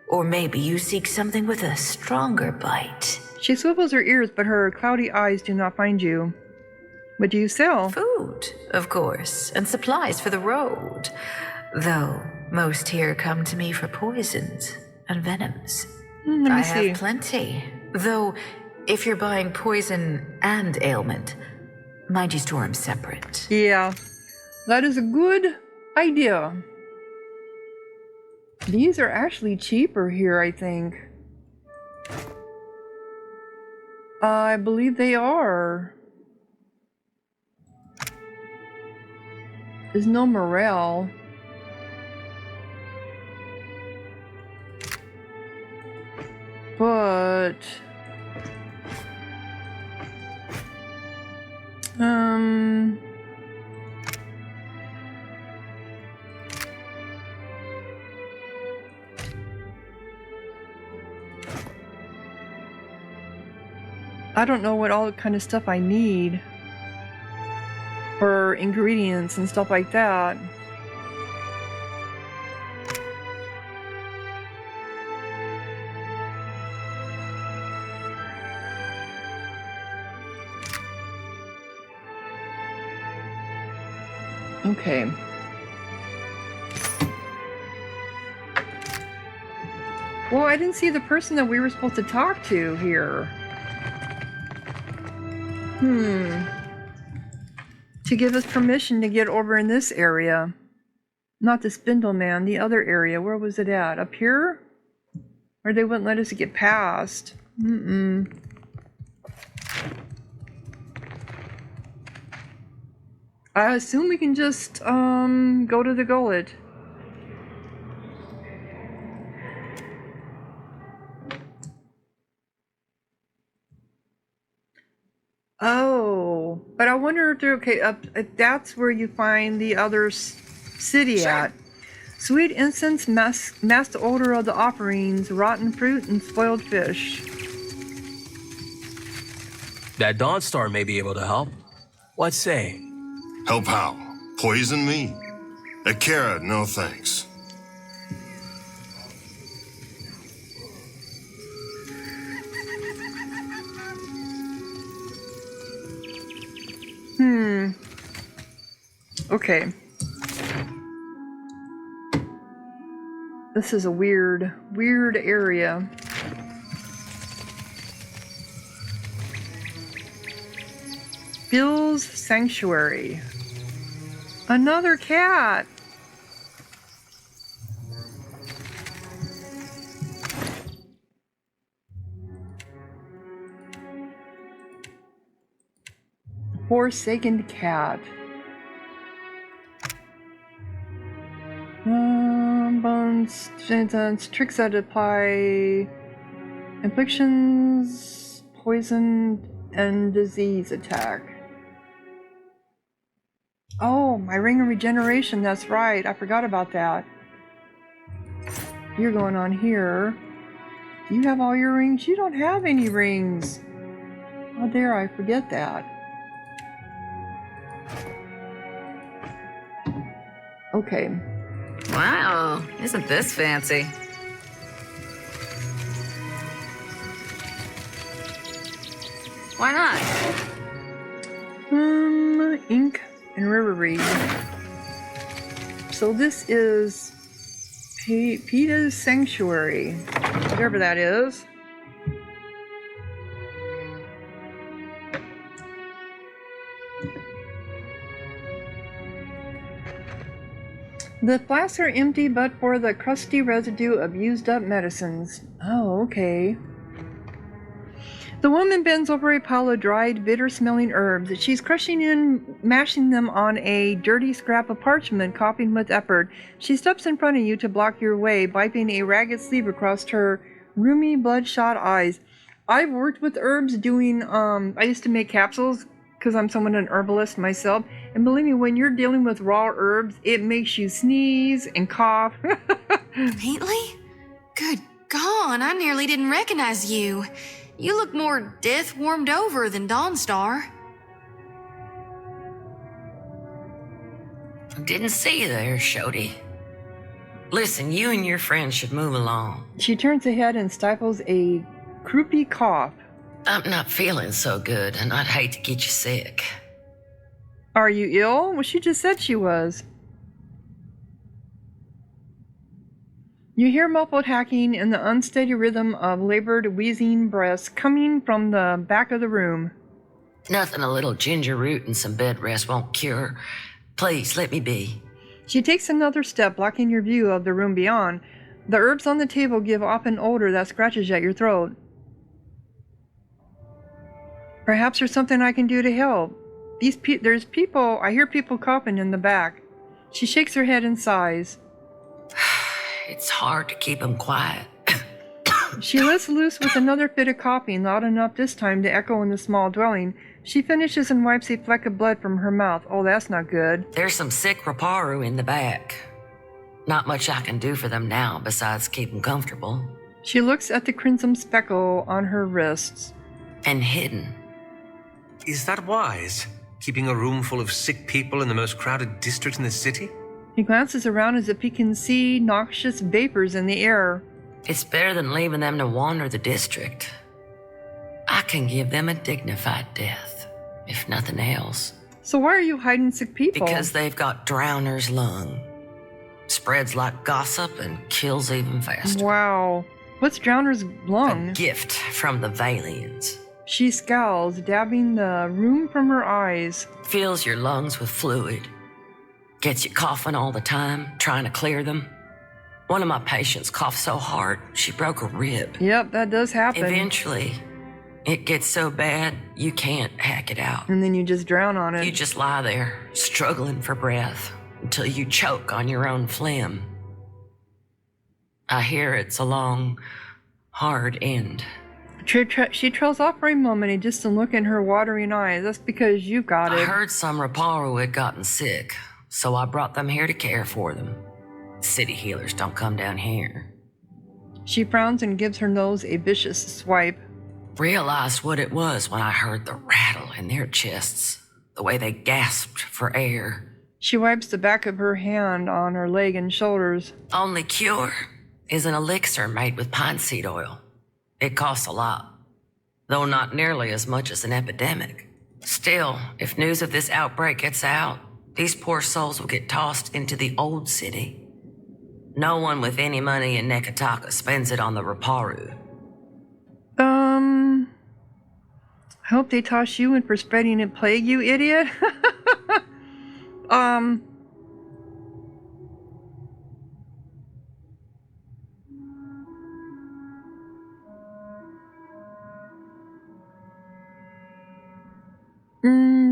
Or maybe you seek something with a stronger bite. She swivels her ears, but her cloudy eyes do not find you. What do you sell? Food, of course, and supplies for the road. Though most here come to me for poisons and venoms. I have plenty. Though, if you're buying poison and ailment, mind you store them separate. Yeah, that is a good idea. These are actually cheaper here, I think. I believe they are. There's no morale. But I don't know what all kind of stuff I need. Or ingredients and stuff like that. Okay. Well, I didn't see the person that we were supposed to talk to here. To give us permission to get over in this area. Not the Spindle Man, the other area. Where was it at? Up here? Or they wouldn't let us get past. I assume we can just go to the Gullett. Oh, but I wonder if they're okay. If that's where you find the other city at. Sweet incense masked odor of the offerings, rotten fruit, and spoiled fish. That Dawnstar may be able to help. What say? Help how? Poison me? Akira, no thanks. Okay. This is a weird area. Bill's Sanctuary. Another cat. Forsaken cat. Bones, tricks that apply inflictions, poison, and disease attack. Oh, my ring of regeneration, that's right. I forgot about that. You're going on here. Do you have all your rings? You don't have any rings. How dare I forget that. Okay. Wow, isn't this fancy? Why not? Ink and river reed. So this is PETA's Sanctuary, whatever that is. The flasks are empty but for the crusty residue of used up medicines. Oh, okay. The woman bends over a pile of dried, bitter-smelling herbs. She's crushing and mashing them on a dirty scrap of parchment, coughing with effort. She steps in front of you to block your way, wiping a ragged sleeve across her rheumy, bloodshot eyes. I've worked with herbs doing, I used to make capsules because I'm somewhat an herbalist myself. And believe me, when you're dealing with raw herbs, it makes you sneeze and cough. Wheatley? Good God, I nearly didn't recognize you. You look more death warmed over than Dawnstar. Didn't see you there, Shody. Listen, you and your friends should move along. She turns ahead and stifles a croupy cough. I'm not feeling so good, and I'd hate to get you sick. Are you ill? Well, she just said she was. You hear muffled hacking and the unsteady rhythm of labored, wheezing breaths coming from the back of the room. Nothing a little ginger root and some bed rest won't cure. Please, let me be. She takes another step, blocking your view of the room beyond. The herbs on the table give off an odor that scratches at your throat. Perhaps there's something I can do to help. There's people, I hear people coughing in the back. She shakes her head and sighs. It's hard to keep them quiet. She lets loose with another fit of coughing, loud enough this time to echo in the small dwelling. She finishes and wipes a fleck of blood from her mouth. Oh, that's not good. There's some sick Raparu in the back. Not much I can do for them now besides keep them comfortable. She looks at the crimson speckle on her wrists. And hidden. Is that wise? Keeping a room full of sick people in the most crowded district in the city? He glances around as if he can see noxious vapors in the air. It's better than leaving them to wander the district. I can give them a dignified death, if nothing else. So why are you hiding sick people? Because they've got Drowner's lung. Spreads like gossip and kills even faster. Wow. What's Drowner's lung? A gift from the Valians. She scowls, dabbing the rheum from her eyes. Fills your lungs with fluid. Gets you coughing all the time, trying to clear them. One of my patients coughed so hard, she broke a rib. Yep, that does happen. Eventually, it gets so bad, you can't hack it out. And then you just drown on it. You just lie there, struggling for breath, until you choke on your own phlegm. I hear it's a long, hard end. She trails off for a moment, a distant look in her watering eyes. That's because you got it. I heard some Raparu had gotten sick, so I brought them here to care for them. City healers don't come down here. She frowns and gives her nose a vicious swipe. Realized what it was when I heard the rattle in their chests, the way they gasped for air. She wipes the back of her hand on her leg and shoulders. Only cure is an elixir made with pine seed oil. It costs a lot, though not nearly as much as an epidemic. Still, if news of this outbreak gets out, these poor souls will get tossed into the old city. No one with any money in Nekataka spends it on the Raparu. I hope they toss you in for spreading a plague, you idiot.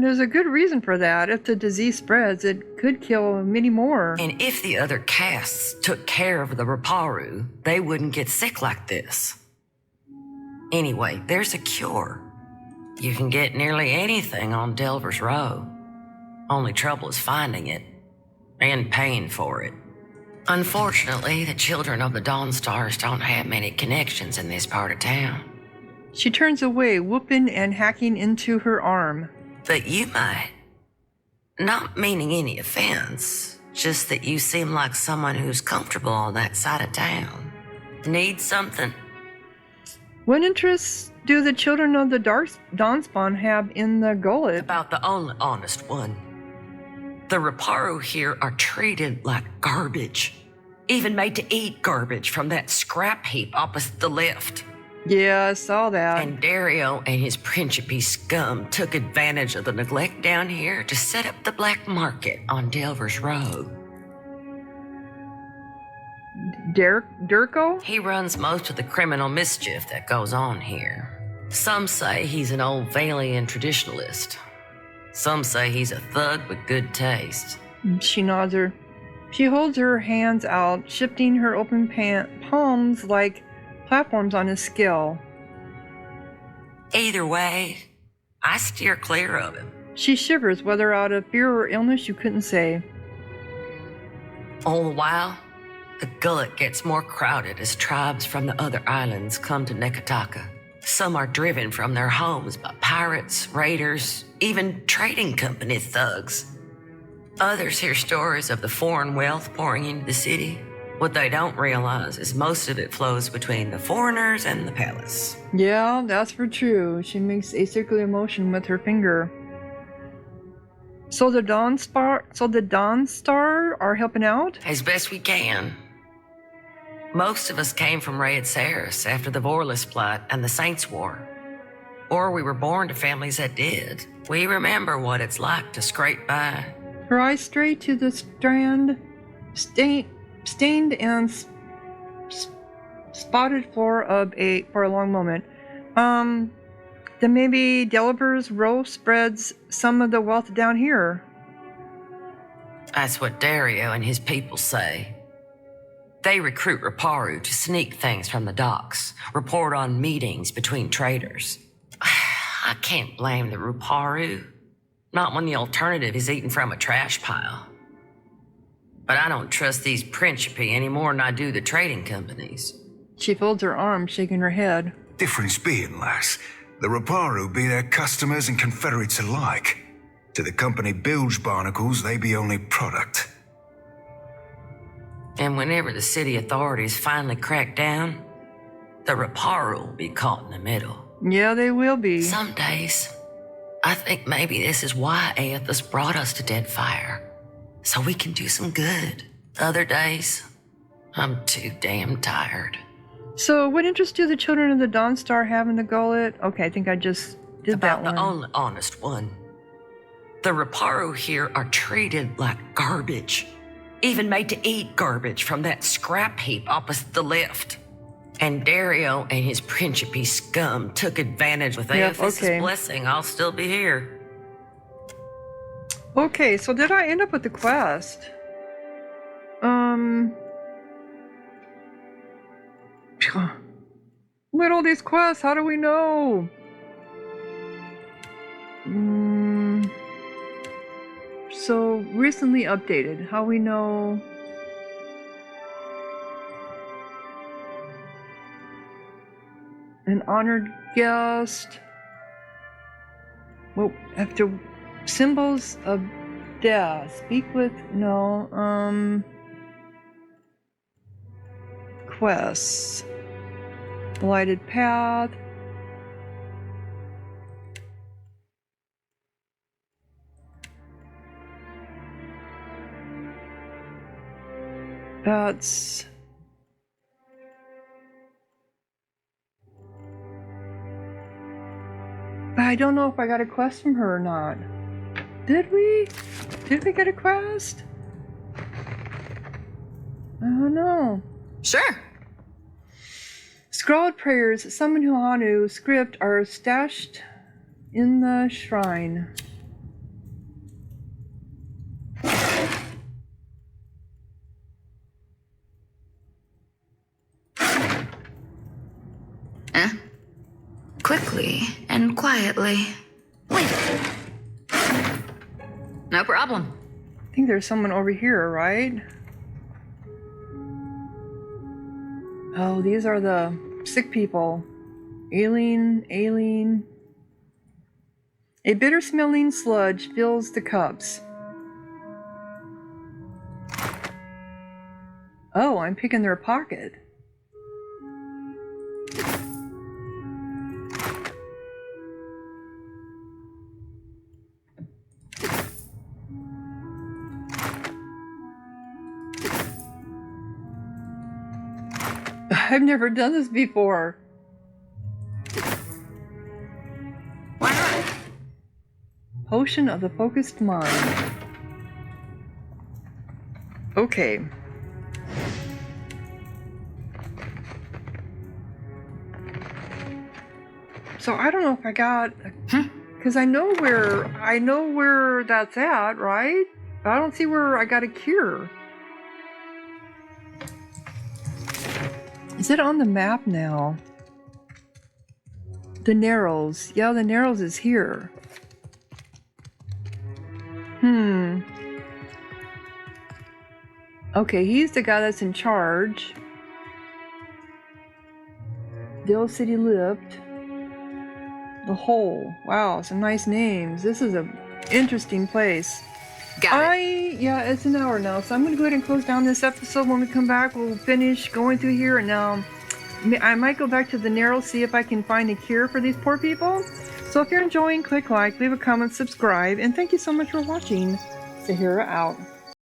There's a good reason for that. If the disease spreads, it could kill many more. And if the other castes took care of the Raparu, they wouldn't get sick like this. Anyway, there's a cure. You can get nearly anything on Delver's Row. Only trouble is finding it. And paying for it. Unfortunately, the children of the Dawnstars don't have many connections in this part of town. She turns away, whooping and hacking into her arm. But you might. Not meaning any offense, just that you seem like someone who's comfortable on that side of town. Need something? What interests do the children of the Dawnspawn have in the Gullett? About the only honest one. The Raparu here are treated like garbage. Even made to eat garbage from that scrap heap opposite the lift. Yeah, I saw that. And Dario and his Principe scum took advantage of the neglect down here to set up the black market on Delver's Road. Durko? He runs most of the criminal mischief that goes on here. Some say he's an old Valian traditionalist. Some say he's a thug with good taste. She nods her. She holds her hands out, shifting her open palms like platforms on a scale. Either way, I steer clear of him. She shivers, whether out of fear or illness, you couldn't say. All the while, the Gullett gets more crowded as tribes from the other islands come to Nekataka. Some are driven from their homes by pirates, raiders, even trading company thugs. Others hear stories of the foreign wealth pouring into the city. What they don't realize is most of it flows between the foreigners and the palace. Yeah, that's for true. She makes a circular motion with her finger. So the Dawn Star are helping out? As best we can. Most of us came from Raed Saris after the Vorless Plot and the Saints War. Or we were born to families that did. We remember what it's like to scrape by. Her eyes stray to the strand, stained and spotted for a long moment. Then maybe Delaver's Row spreads some of the wealth down here. That's what Dario and his people say. They recruit Raparu to sneak things from the docks, report on meetings between traders. I can't blame the Raparu. Not when the alternative is eating from a trash pile. But I don't trust these Principi any more than I do the trading companies. She folds her arms, shaking her head. Difference being, lass, the Raparu be their customers and confederates alike. To the company bilge barnacles, they be only product. And whenever the city authorities finally crack down, the Raparu will be caught in the middle. Yeah, they will be. Some days, I think maybe this is why Aethys brought us to Deadfire. So we can do some good. Other days, I'm too damn tired. So what interest do the children of the Dawn Star have in the Gullett? Okay, I think I just did that one. About the only honest one. The Raparu here are treated like garbage. Even made to eat garbage from that scrap heap opposite the lift. And Dario and his Principi scum took advantage with Aethys' blessing. I'll still be here. Okay, so did I end up with the quest? Look at all these quests, how do we know? So, recently updated, how we know... An honored guest... Well, after symbols of death, speak with... No, quests... Blighted Path... That's... But I don't know if I got a quest from her or not. Did we? Did we get a quest? I don't know. Sure. Scrawled prayers, summoned Huanu script are stashed in the shrine. Quickly and quietly. Wait. No problem. I think there's someone over here, right? Oh, these are the sick people. Aileen. A bitter-smelling sludge fills the cups. Oh, I'm picking their pocket. I've never done this before. Why not? Potion of the focused mind. Okay. So I don't know if I got, because I know where that's at, right? But I don't see where I got a cure. Is it on the map now? The Narrows. Yeah, the Narrows is here. Okay, he's the guy that's in charge. The Old City Lift. The Hole. Wow, some nice names. This is an interesting place. Yeah, it's an hour now, so I'm going to go ahead and close down this episode. When we come back, we'll finish going through here, and I might go back to the Narrows, see if I can find a cure for these poor people. So if you're enjoying, click like, leave a comment, subscribe, and thank you so much for watching. Sahara out.